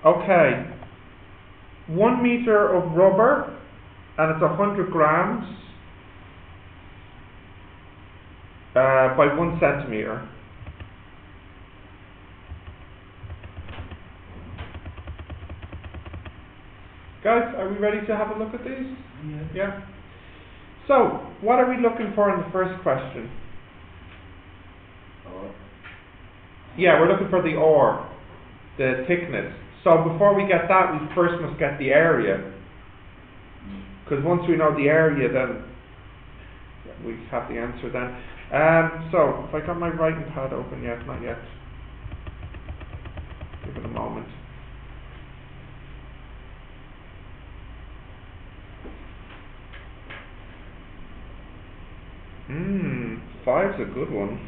Okay, 1 meter of rubber, and it's 100 grams by 1 centimeter. Guys, are we ready to have a look at these? Yeah. So, what are we looking for in the first question? Ore. Yeah, we're looking for the ore, the thickness. So before we get that, we first must get the area. Because once we know the area, then we have the answer then. So, if I got my writing pad open yet? Not yet. Give it a moment. Five's a good one.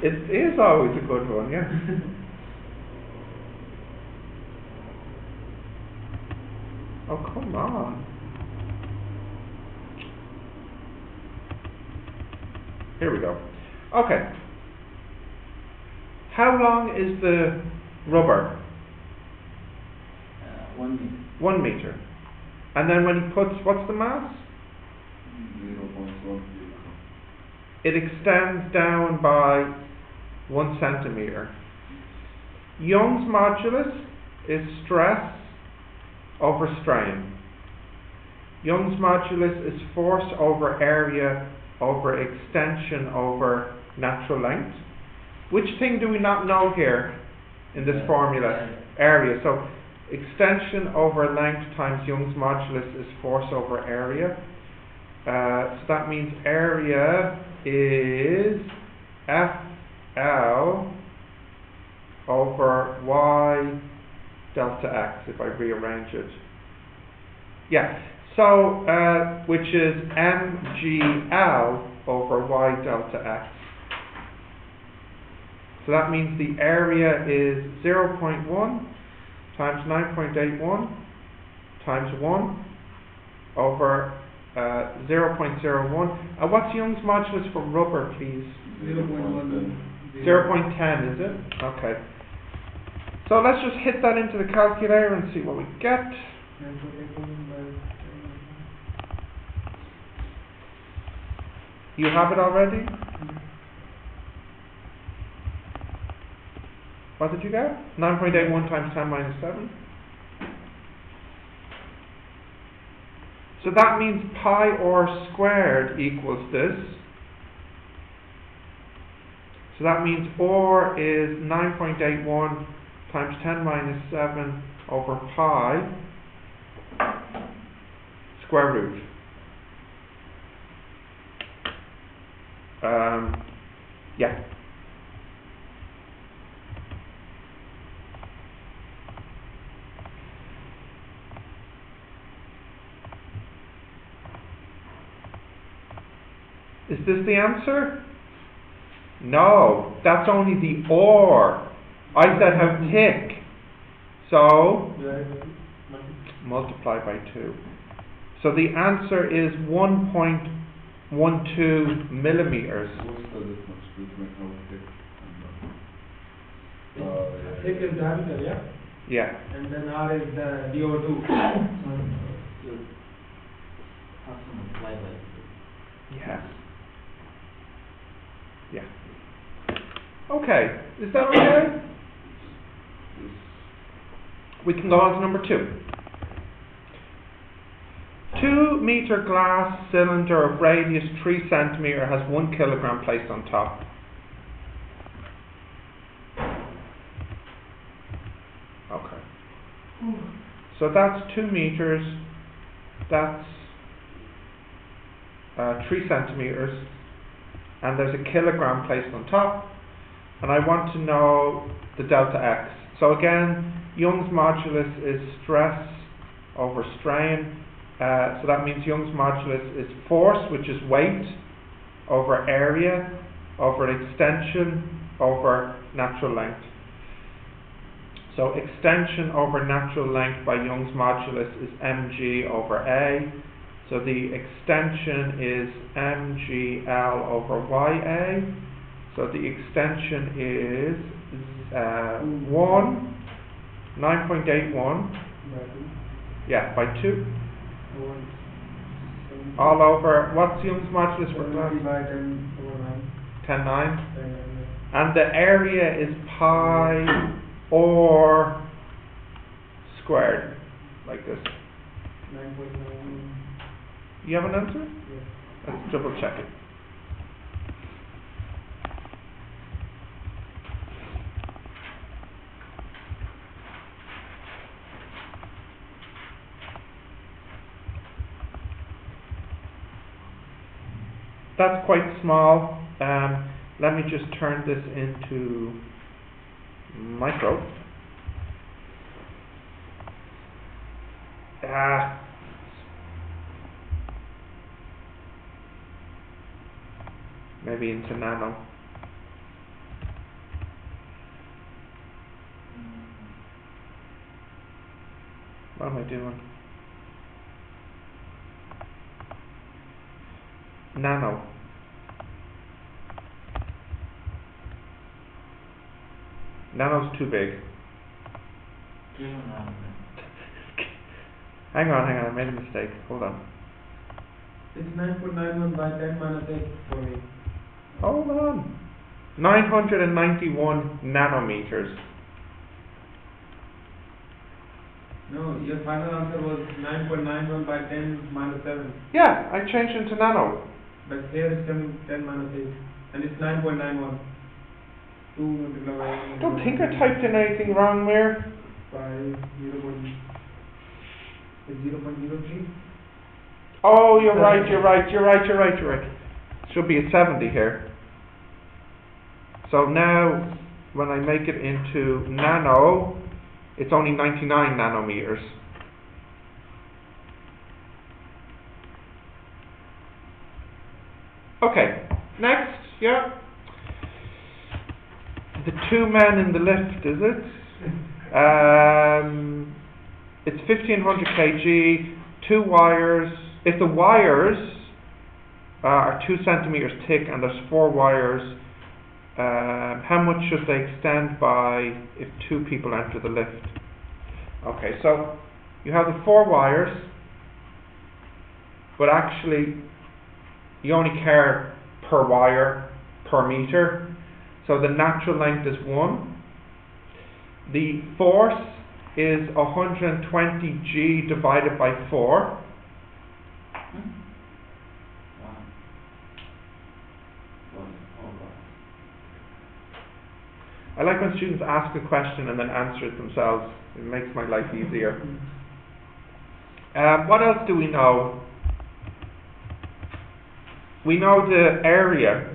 It is always a good one, yeah. Oh, come on. Here we go. Okay. How long is the rubber? 1 meter. 1 meter. And then when he puts, what's the mass? 0.1. It extends down by 1 centimeter. Young's modulus is stress over strain. Young's modulus is force over area over extension over natural length. Which thing do we not know here in this formula? Area. So extension over length times Young's modulus is force over area. So that means area is FL over Y delta X, if I rearrange it. Yeah, so which is MGL over Y delta X. So that means the area is 0.1 times 9.81 times 1 over 0.01. What's Young's modulus for rubber, please? 0.1. 0.10, is it? Okay. So let's just hit that into the calculator and see what we get. You have it already? What did you get? 9.81 times 10 minus 7. So that means pi r squared equals this. So that means r is 9.81 times 10 minus 7 over pi square root. Yeah. Is this the answer? No, that's only the ore. I said how thick. So, multiply by 2. So the answer is 1.12 millimeters. What's the difference between how thick and Thick is diameter, yeah? Yeah. And then R is the DO2. Yeah. Yeah. Okay, is that okay? We can go on to number 2. 2 meter glass cylinder of radius 3 centimeter has 1 kilogram placed on top. Okay. So that's 2 meters. That's 3 centimeters. And there's a kilogram placed on top. And I want to know the delta X. So again, Young's modulus is stress over strain. So that means Young's modulus is force, which is weight, over area, over extension, over natural length. So extension over natural length by Young's modulus is mg over a. So the extension is mgl over ya. So So the extension is 9.81. By 2. Yeah, by 2. Over 70. All over. What's Young's modulus for 70 glass? by 10 over 9. 10, 9. 10, And the area is pi or squared, like this. 9.9. You have an answer? Yes. Let's double check it. That's quite small. Let me just turn this into micro. Maybe into nano. What am I doing? Nano. Nano's too big. Hang on, I made a mistake. Hold on. It's 9.91 by 10 minus 8 for me. Hold on. 991 nanometers. No, your final answer was 9.91 by 10 minus 7. Yeah, I changed it to nano. But here it's coming 10 minus 8. And it's 9.91. 2 multiplied by I don't think I typed in anything wrong there. by 0.03. Oh, you're right. Should be a 70 here. So now, when I make it into nano, it's only 99 nanometers. Okay, next, yeah. The two men in the lift, is it? It's 1500 kg, 2 wires. If the wires are 2 centimeters thick and there's 4 wires, how much should they extend by if 2 people enter the lift? Okay, so you have the 4 wires, but actually you only care per wire per meter, so the natural length is 1. The force is 120 G divided by 4. I like when students ask a question and then answer it themselves. It makes my life easier. What else do we know? We know the area.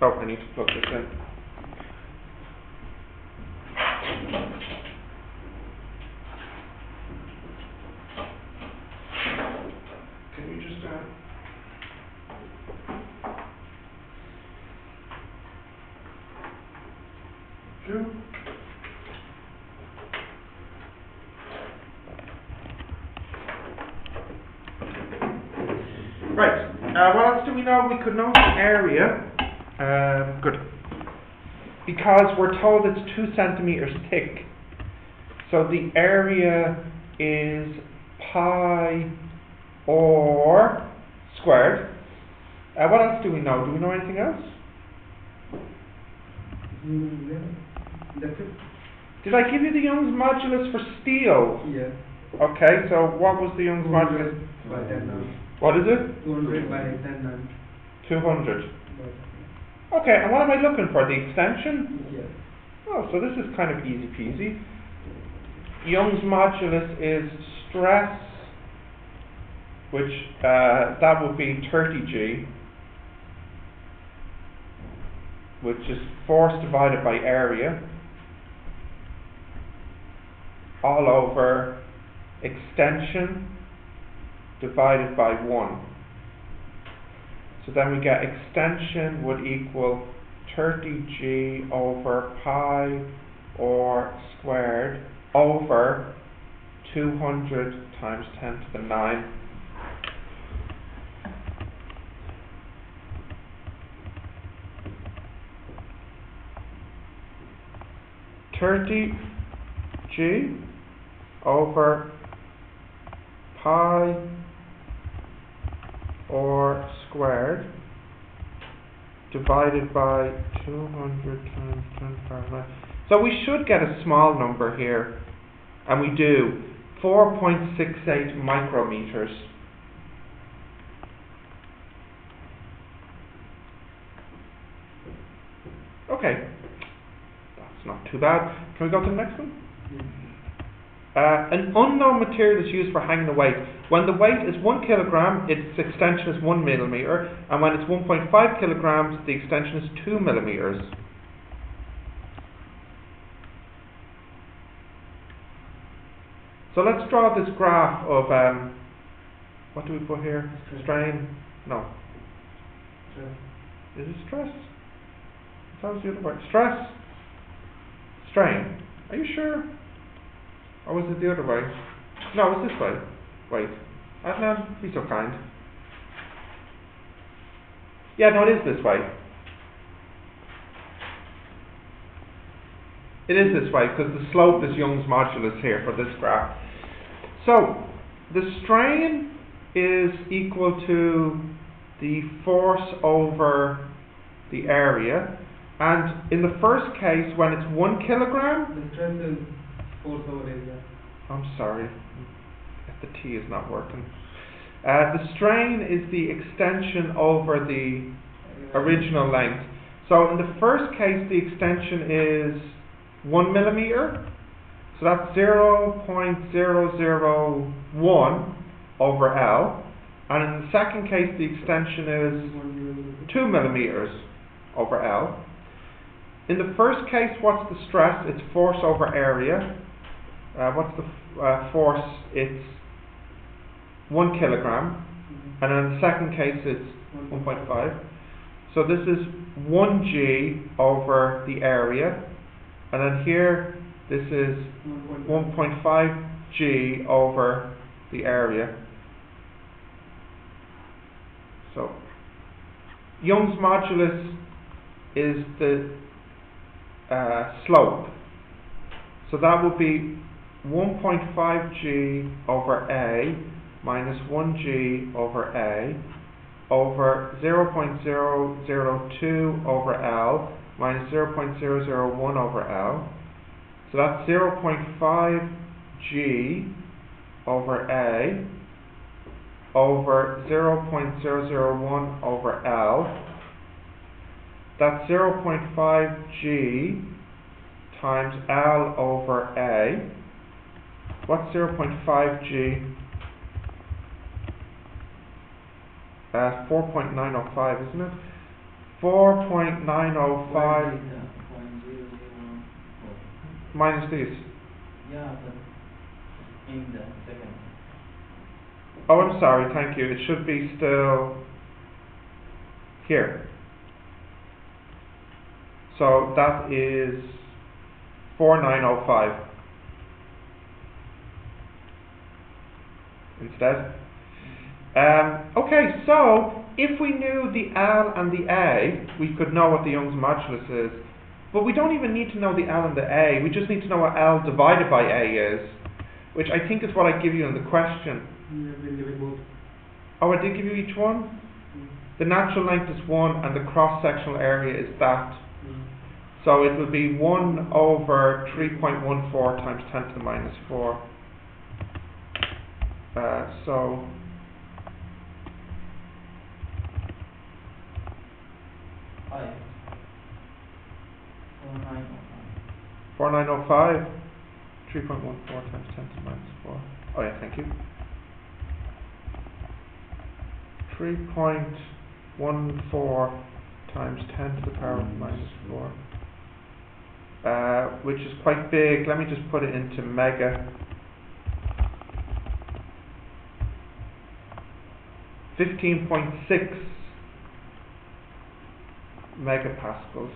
Oh, I need to plug this in. Can you just Right. What else do we know? We could know the area. Good. Because we're told it's 2 centimeters thick. So the area is pi or squared. What else do we know? Do we know anything else? That's it. Did I give you the Young's modulus for steel? Yes. Okay, so what was the Young's modulus? By 10 now. What is it? 200 by 10 now. 200. Okay, and what am I looking for? The extension? Yes. Oh, so this is kind of easy peasy. Young's modulus is stress, which that would be 30G, which is force divided by area, all over extension divided by 1. So then we get extension would equal 30G over pi or squared over 200 times 10 to the 9. 30g over pi or squared divided by 200 times 10 to the power of 9. So we should get a small number here, and we do, 4.68 micrometers. Okay, that's not too bad. Can we go to the next one? An unknown material is used for hanging the weight. When the weight is 1 kilogram, its extension is 1 millimeter, and when it's 1.5 kilograms, the extension is 2 millimeters. So let's draw this graph of, what do we put here? Strain? No. Is it stress? That was the other word. Stress? Strain? Are you sure? Or was it the other way? No, it was this way. Wait. Adnan, be so kind. Yeah, no, it is this way. It is this way, because the slope is Young's modulus here for this graph. So, the strain is equal to the force over the area. And in the first case, when it's 1 kilogram... The stress is force over area. I'm sorry. The T is not working. The strain is the extension over the original length. So in the first case, the extension is 1 millimeter. So that's 0.001 over L. And in the second case, the extension is 2 millimeters over L. In the first case, what's the stress? It's force over area. What's the force? It's 1 kilogram. And in the second case, it's 1.5. So this is 1g over the area. And then here, this is 1.5g over the area. So, Young's modulus is the slope. So that would be 1.5g over A minus 1g over A over 0.002 over L minus 0.001 over L. So that's 0.5g over A over 0.001 over L. That's 0.5g times L over A. What's 0.5g? 4.905, isn't it? 4.905 minus these. Yeah, but in the second. Oh, I'm sorry, thank you. It should be still here. So that is 4.905 instead. Okay, so if we knew the L and the A, we could know what the Young's modulus is. But we don't even need to know the L and the A. We just need to know what L divided by A is, which I think is what I give you in the question. Oh, I did give you each one? The natural length is 1 and the cross-sectional area is that. So it will be 1 over 3.14 times 10 to the minus 4. So 4905. 3.14 times 10 to the minus 4. Oh yeah, thank you. 3.14 times 10 to the power of minus 4. Which is quite big. Let me just put it into mega. 15.6 megapascals.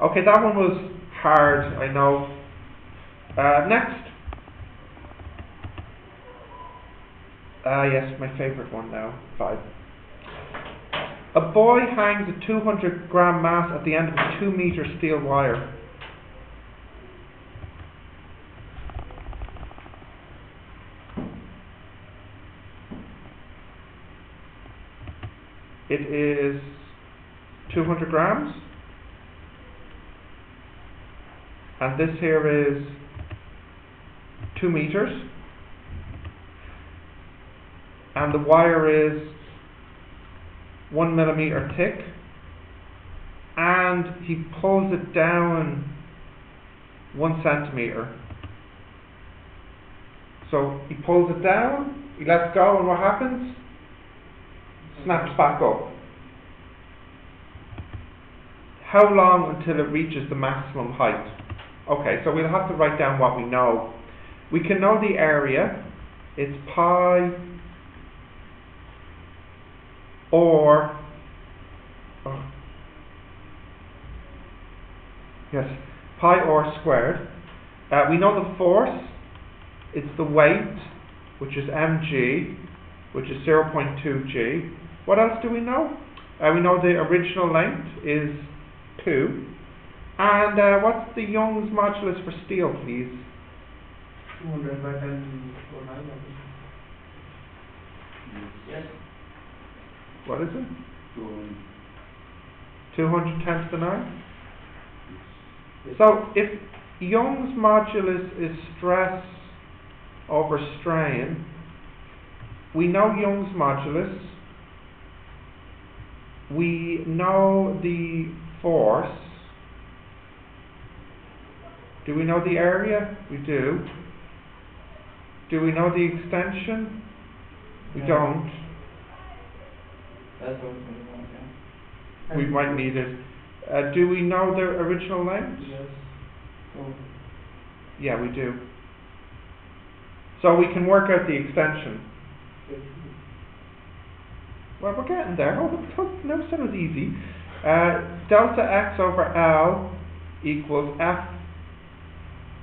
Okay, that one was hard, I know. Next. Yes, my favourite one now. 5. A boy hangs a 200 gram mass at the end of a 2 meter steel wire. it is 200 grams. And this here is 2 meters. And the wire is 1 millimeter thick. And he pulls it down 1 centimeter. So he pulls it down, he lets go, and what happens? Snaps back up. How long until it reaches the maximum height? Okay, so we'll have to write down what we know. We can know the area. It's pi or pi r squared. We know the force. It's the weight, which is mg, which is 0.2 g. What else do we know? We know the original length is 2. And what's the Young's modulus for steel, please? 200 by 10 or 9, I think. Yes. What is it? 200. 200 times the 9? So if Young's modulus is stress over strain, we know Young's modulus, we know the force. Do we know the area? We do. Do we know the extension? We No. don't. That's what we want, yeah. We might need it. Do we know the original length? Yes. Oh. Yeah, we do. So we can work out the extension. Okay. Well, we're getting there. Never said it was easy. Delta x over L equals F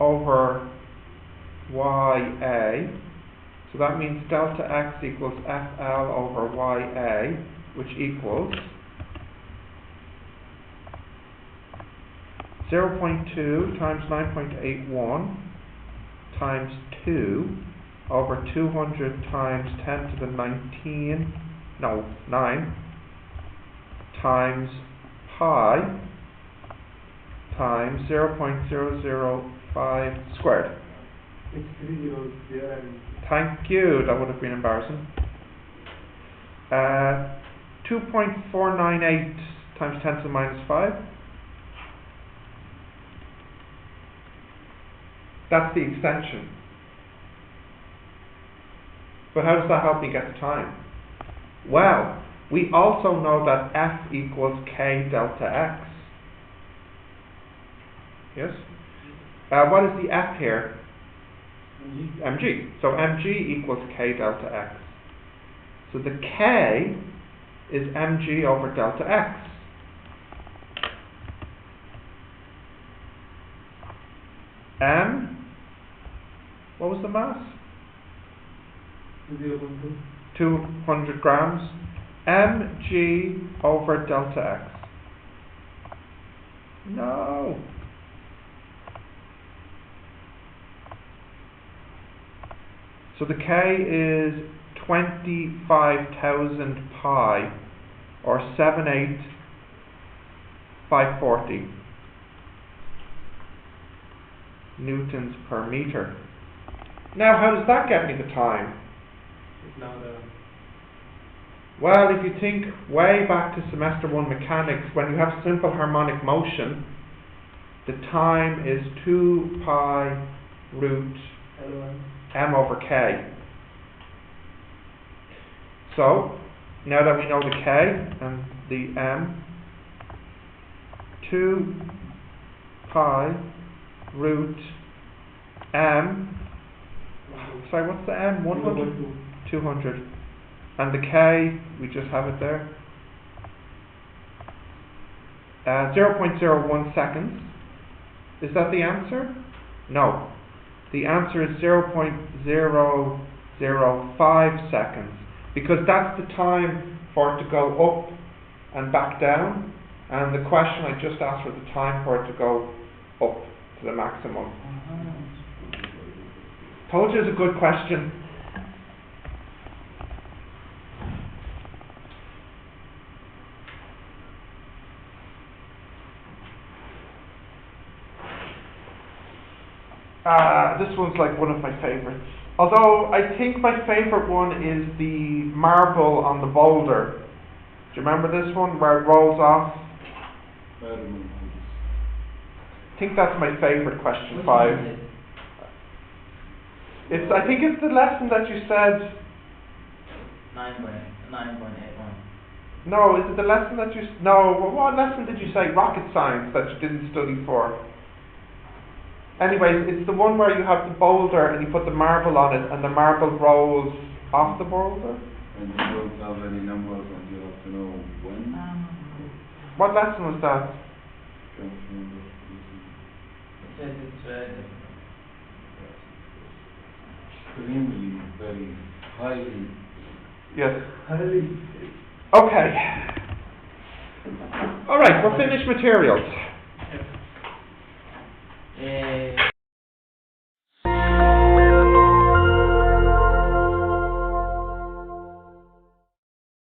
over YA. So that means delta x equals FL over YA, which equals 0.2 times 9.81 times 2 over 200 times 10 to the 9 times pi times 0.005 squared. It's 3 zeros there and Thank you, that would have been embarrassing. 2.498 times 10 to the minus 5. That's the extension. But how does that help me get the time? Well, we also know that F equals K delta X. Yes? What is the F here? mg. So mg equals K delta X. So the K is mg over delta X. M, what was the mass? 0.2. 200 grams. mg over delta X. No. So the K is 25,000 pi, or 78540 newtons per meter. Now, how does that get me the time? It's now the Well, if you think way back to semester 1 mechanics, when you have simple harmonic motion, the time is 2 pi root L1. m over k. So, now that we know the k and the m, 2 pi root m, sorry, what's the m? 100? 200. And the k, we just have it there. 0.01 seconds. Is that the answer? No. The answer is 0.005 seconds, because that's the time for it to go up and back down, and the question I just asked for the time for it to go up to the maximum. Told you it's a good question. This one's like one of my favourites. Although I think my favourite one is the marble on the boulder. Do you remember this one where it rolls off? I think that's my favourite question Which 5. one is it? I think it's the lesson that you said. 9.81. No, is it the lesson that you? No, what lesson did you say? Rocket science that you didn't study for. Anyways, it's the one where you have the boulder and you put the marble on it, and the marble rolls off the boulder. And you don't have any numbers, and you have to know when. What lesson was that? Can't remember. It says it's Extremely, very highly. Yes. Highly. Okay. All right, we're finished materials.